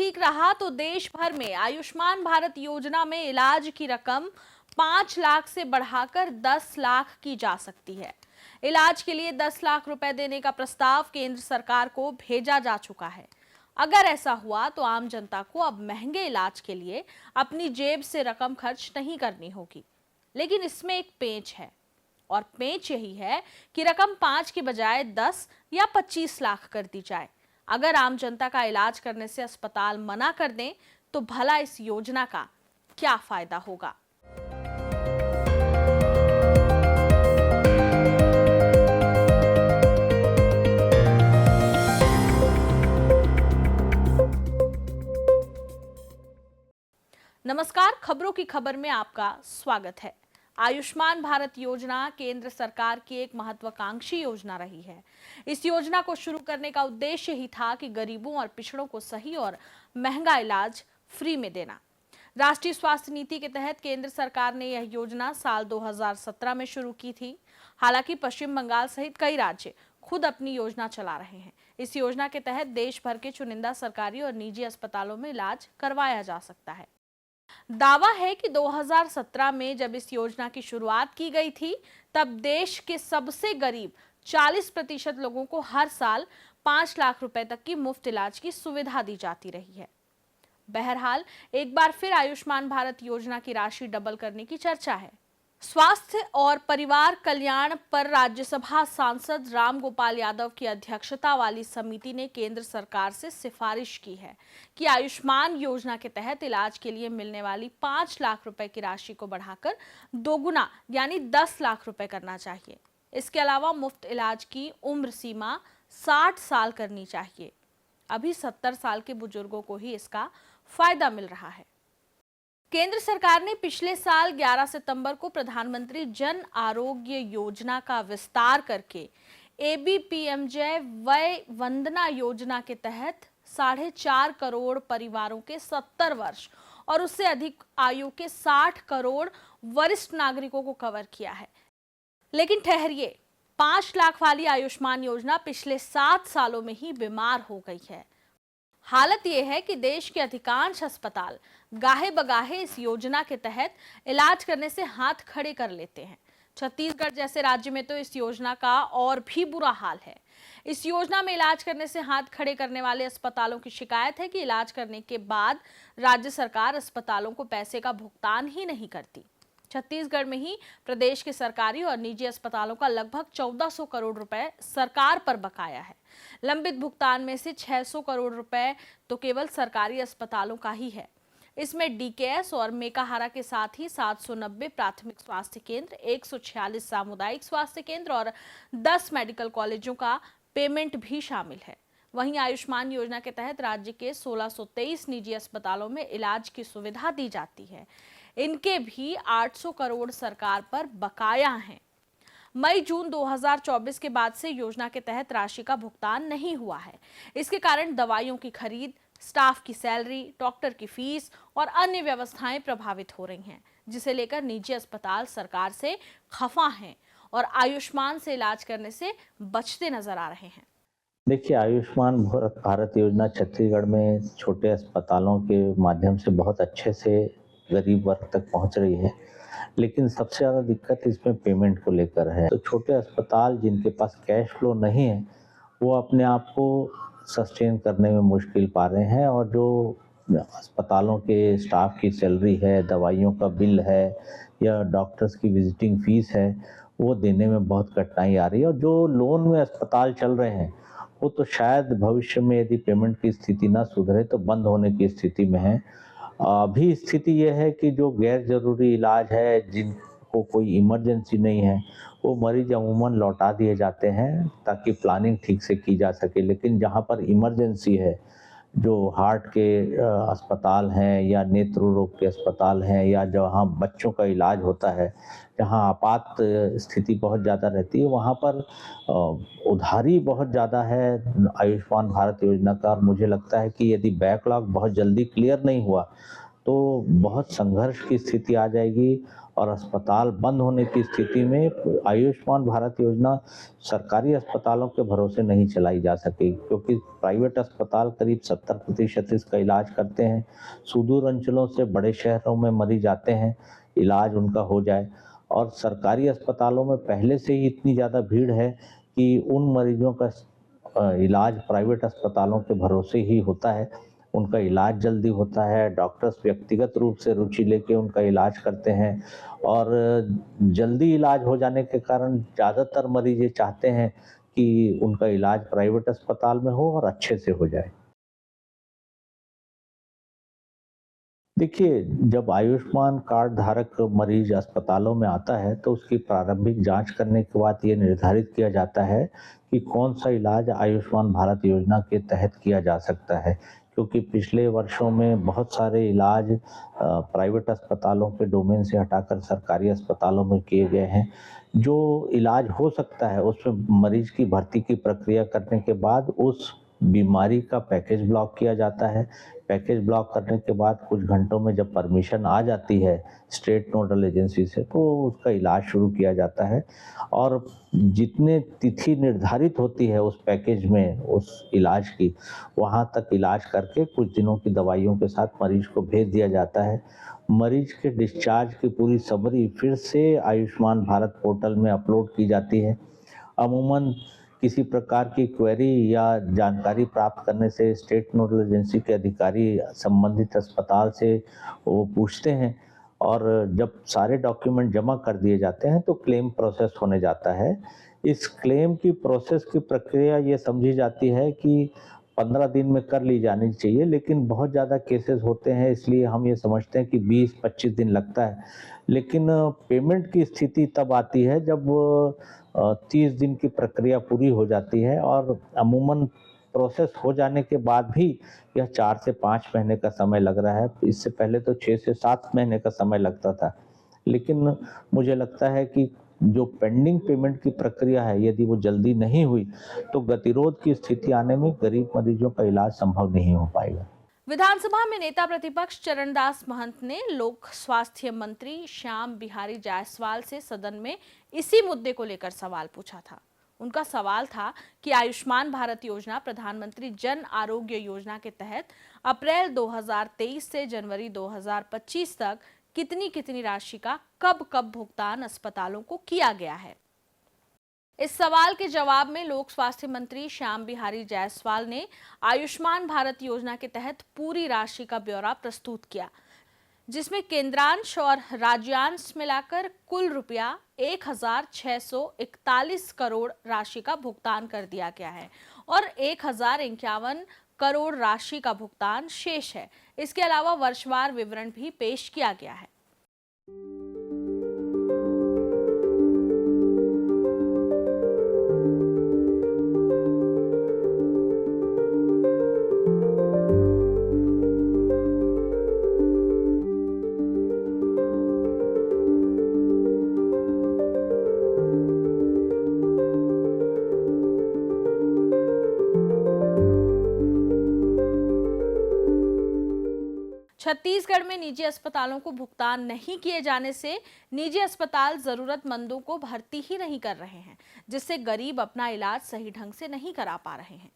ठीक रहा तो देश भर में आयुष्मान भारत योजना में इलाज की रकम 5 लाख से बढ़ाकर 10 लाख की जा सकती है। इलाज के लिए 10 लाख रुपए देने का प्रस्ताव केंद्र सरकार को भेजा जा चुका है। अगर ऐसा हुआ तो आम जनता को अब महंगे इलाज के लिए अपनी जेब से रकम खर्च नहीं करनी होगी। लेकिन इसमें एक पेंच है, और पेंच यही है कि रकम 5 की बजाय 10 या 25 लाख कर दी जाए। अगर आम जनता का इलाज करने से अस्पताल मना कर दें तो भला इस योजना का क्या फायदा होगा। नमस्कार, खबरों की खबर में आपका स्वागत है। आयुष्मान भारत योजना केंद्र सरकार की एक महत्वाकांक्षी योजना रही है। इस योजना को शुरू करने का उद्देश्य ही था कि गरीबों और पिछड़ों को सही और महंगा इलाज फ्री में देना। राष्ट्रीय स्वास्थ्य नीति के तहत केंद्र सरकार ने यह योजना साल 2017 में शुरू की थी। हालांकि पश्चिम बंगाल सहित कई राज्य खुद अपनी योजना चला रहे हैं। इस योजना के तहत देश भर के चुनिंदा सरकारी और निजी अस्पतालों में इलाज करवाया जा सकता है। दावा है कि 2017 में जब इस योजना की शुरुआत की गई थी, तब देश के सबसे गरीब 40% लोगों को हर साल 5 लाख रुपए तक की मुफ्त इलाज की सुविधा दी जाती रही है। बहरहाल एक बार फिर आयुष्मान भारत योजना की राशि डबल करने की चर्चा है। स्वास्थ्य और परिवार कल्याण पर राज्यसभा सांसद राम गोपाल यादव की अध्यक्षता वाली समिति ने केंद्र सरकार से सिफारिश की है कि आयुष्मान योजना के तहत इलाज के लिए मिलने वाली 5 लाख रुपए की राशि को बढ़ाकर दोगुना यानी 10 लाख रुपए करना चाहिए। इसके अलावा मुफ्त इलाज की उम्र सीमा 60 साल करनी चाहिए। अभी 70 साल के बुजुर्गों को ही इसका फायदा मिल रहा है। केंद्र सरकार ने पिछले साल 11 सितंबर को प्रधानमंत्री जन आरोग्य योजना का विस्तार करके एबीपीएमजे वय वंदना योजना के तहत 4.5 करोड़ परिवारों के 70 वर्ष और उससे अधिक आयु के 60 करोड़ वरिष्ठ नागरिकों को कवर किया है। लेकिन ठहरिए, 5 लाख वाली आयुष्मान योजना पिछले 7 सालों में ही बीमार हो गई है। हालत यह है कि देश के अधिकांश अस्पताल गाहे बगाहे इस योजना के तहत इलाज करने से हाथ खड़े कर लेते हैं। छत्तीसगढ़ जैसे राज्य में तो इस योजना का और भी बुरा हाल है। इस योजना में इलाज करने से हाथ खड़े करने वाले अस्पतालों की शिकायत है कि इलाज करने के बाद राज्य सरकार अस्पतालों को पैसे का भुगतान ही नहीं करती। छत्तीसगढ़ में ही प्रदेश के सरकारी और निजी अस्पतालों का लगभग 1400 करोड़ रुपए सरकार पर बकाया है। लंबित भुगतान में से 600 करोड़ रुपए तो केवल सरकारी अस्पतालों का ही है। इसमें डीकेएस और मेकाहारा के साथ ही 790 प्राथमिक स्वास्थ्य केंद्र, 146 सामुदायिक स्वास्थ्य केंद्र और 10 मेडिकल कॉलेजों का पेमेंट भी शामिल है। वहीं आयुष्मान योजना के तहत राज्य के 1623 निजी अस्पतालों में इलाज की सुविधा दी जाती है। इनके भी 800 करोड़ सरकार पर बकाया हैं। मई-जून 2024 के बाद से योजना के तहत राशि का भुगतान नहीं हुआ है। इसके कारण दवाइयों की खरीद, स्टाफ की सैलरी, डॉक्टर की फीस और अन्य व्यवस्थाएं प्रभावित हो रही हैं, जिसे लेकर निजी अस्पताल सरकार से खफा हैं और आयुष्मान से इलाज करने से बचते नजर आ रहे हैं। देखिए, आयुष्मान भारत योजना छत्तीसगढ़ में छोटे अस्पतालों के माध्यम से बहुत अच्छे से गरीब वर्ग तक पहुंच रही है, लेकिन सबसे ज़्यादा दिक्कत इसमें पेमेंट को लेकर है। तो छोटे अस्पताल जिनके पास कैश फ्लो नहीं है, वो अपने आप को सस्टेन करने में मुश्किल पा रहे हैं, और जो अस्पतालों के स्टाफ की सैलरी है, दवाइयों का बिल है या डॉक्टर्स की विजिटिंग फीस है, वो देने में बहुत कठिनाई आ रही है। और जो लोन में अस्पताल चल रहे हैं, वो तो शायद भविष्य में यदि पेमेंट की स्थिति ना सुधरे तो बंद होने की स्थिति में है। अभी स्थिति ये है कि जो गैर जरूरी इलाज है, जिनको कोई इमरजेंसी नहीं है, वो मरीज अमूमन लौटा दिए जाते हैं ताकि प्लानिंग ठीक से की जा सके। लेकिन जहाँ पर इमरजेंसी है, जो हार्ट के अस्पताल हैं या नेत्र रोग के अस्पताल हैं या जहाँ बच्चों का इलाज होता है, जहाँ आपात स्थिति बहुत ज़्यादा रहती है, वहाँ पर उधारी बहुत ज़्यादा है आयुष्मान भारत योजना का। और मुझे लगता है कि यदि बैकलॉग बहुत जल्दी क्लियर नहीं हुआ तो बहुत संघर्ष की स्थिति आ जाएगी और अस्पताल बंद होने की स्थिति में आयुष्मान भारत योजना सरकारी अस्पतालों के भरोसे नहीं चलाई जा सकेगी, क्योंकि प्राइवेट अस्पताल करीब 70% इसका इलाज करते हैं। सुदूर अंचलों से बड़े शहरों में मरीज आते हैं, इलाज उनका हो जाए, और सरकारी अस्पतालों में पहले से ही इतनी ज़्यादा भीड़ है कि उन मरीजों का इलाज प्राइवेट अस्पतालों के भरोसे ही होता है। उनका इलाज जल्दी होता है, डॉक्टर्स व्यक्तिगत रूप से रुचि लेके उनका इलाज करते हैं और जल्दी इलाज हो जाने के कारण ज़्यादातर मरीज ये चाहते हैं कि उनका इलाज प्राइवेट अस्पताल में हो और अच्छे से हो जाए। देखिए, जब आयुष्मान कार्ड धारक मरीज अस्पतालों में आता है तो उसकी प्रारंभिक जांच करने के बाद ये निर्धारित किया जाता है कि कौन सा इलाज आयुष्मान भारत योजना के तहत किया जा सकता है, क्योंकि पिछले वर्षों में बहुत सारे इलाज प्राइवेट अस्पतालों के डोमेन से हटाकर सरकारी अस्पतालों में किए गए हैं। जो इलाज हो सकता है उसमें मरीज की भर्ती की प्रक्रिया करने के बाद उस बीमारी का पैकेज ब्लॉक किया जाता है। पैकेज ब्लॉक करने के बाद कुछ घंटों में जब परमिशन आ जाती है स्टेट नोडल एजेंसी से, तो उसका इलाज शुरू किया जाता है और जितने तिथि निर्धारित होती है उस पैकेज में उस इलाज की, वहाँ तक इलाज करके कुछ दिनों की दवाइयों के साथ मरीज को भेज दिया जाता है। मरीज के डिस्चार्ज की पूरी समरी फिर से आयुष्मान भारत पोर्टल में अपलोड की जाती है। अमूमन किसी प्रकार की क्वेरी या जानकारी प्राप्त करने से स्टेट नोडल एजेंसी के अधिकारी संबंधित अस्पताल से वो पूछते हैं और जब सारे डॉक्यूमेंट जमा कर दिए जाते हैं तो क्लेम प्रोसेस होने जाता है। इस क्लेम की प्रोसेस की प्रक्रिया ये समझी जाती है कि 15 दिन में कर ली जानी चाहिए, लेकिन बहुत ज़्यादा केसेस होते हैं इसलिए हम ये समझते हैं कि 20-25 दिन लगता है। लेकिन पेमेंट की स्थिति तब आती है जब 30 दिन की प्रक्रिया पूरी हो जाती है और अमूमन प्रोसेस हो जाने के बाद भी यह 4 से 5 महीने का समय लग रहा है। इससे पहले तो 6 से 7 महीने का समय लगता था। लेकिन मुझे लगता है कि जो पेंडिंग पेमेंट की प्रक्रिया है, यदि वो जल्दी नहीं हुई तो गतिरोध की स्थिति आने में गरीब मरीजों का इलाज संभव नहीं हो पाएगा। विधानसभा में नेता प्रतिपक्ष चरणदास महंत ने लोक स्वास्थ्य मंत्री श्याम बिहारी जायसवाल से सदन में इसी मुद्दे को लेकर सवाल पूछा था। उनका सवाल था कि आयुष्मान भारत योजना प्रधानमंत्री जन आरोग्य योजना के तहत अप्रैल 2023 से जनवरी 2025 तक कितनी कितनी राशि का कब कब भुगतान अस्पतालों को किया गया है। इस सवाल के जवाब में लोक स्वास्थ्य मंत्री श्याम बिहारी जायसवाल ने आयुष्मान भारत योजना के तहत पूरी राशि का ब्यौरा प्रस्तुत किया, जिसमें केंद्रांश और राज्यांश मिलाकर कुल रुपया 1641 करोड़ राशि का भुगतान कर दिया गया है और 1051 करोड़ राशि का भुगतान शेष है। इसके अलावा वर्षवार विवरण भी पेश किया गया है। छत्तीसगढ़ में निजी अस्पतालों को भुगतान नहीं किए जाने से निजी अस्पताल जरूरतमंदों को भर्ती ही नहीं कर रहे हैं, जिससे गरीब अपना इलाज सही ढंग से नहीं करा पा रहे हैं।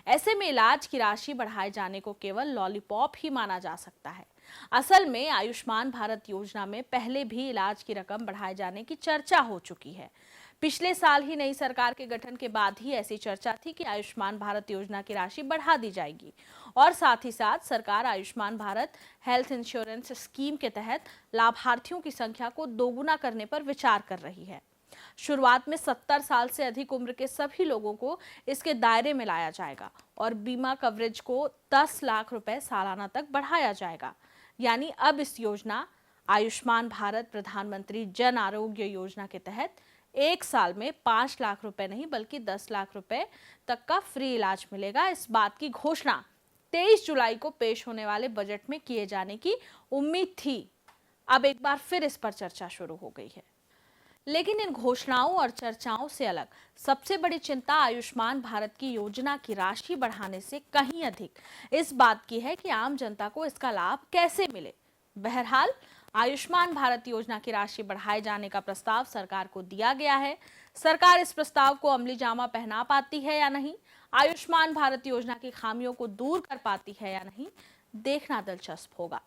ऐसे में इलाज की राशि बढ़ाए जाने को केवल लॉलीपॉप ही माना जा सकता है। असल में आयुष्मान भारत योजना में पहले भी इलाज की रकम बढ़ाए जाने की चर्चा हो चुकी है। पिछले साल ही नई सरकार के गठन के बाद ही ऐसी चर्चा थी कि आयुष्मान भारत योजना की राशि बढ़ा दी जाएगी और साथ ही साथ सरकार Ayushman Bharat health insurance scheme के तहत लाभार्थियों की संख्या को दोगुना करने पर विचार कर रही है। शुरुआत में 70 साल से अधिक उम्र के सभी लोगों को इसके दायरे में लाया जाएगा और बीमा कवरेज को 10 लाख रुपए सालाना तक बढ़ाया जाएगा। यानी अब इस योजना आयुष्मान भारत प्रधानमंत्री जन आरोग्य योजना के तहत एक साल में 5 लाख रुपए नहीं बल्कि 10 लाख रुपए तक का फ्री इलाज मिलेगा। इस बात की घोषणा 23 जुलाई को पेश होने वाले बजट में किए जाने की उम्मीद थी। अब एक बार फिर इस पर चर्चा शुरू हो गई है। लेकिन इन घोषणाओं और चर्चाओं से अलग सबसे बड़ी चिंता आयुष्मान भारत की योजना की राशि बढ़ाने से कहीं अधिक इस बात की है कि आम जनता को इसका लाभ कैसे मिले। बहरहाल आयुष्मान भारत योजना की राशि बढ़ाए जाने का प्रस्ताव सरकार को दिया गया है। सरकार इस प्रस्ताव को अमली जामा पहना पाती है या नहीं, आयुष्मान भारत योजना की खामियों को दूर कर पाती है या नहीं, देखना दिलचस्प होगा।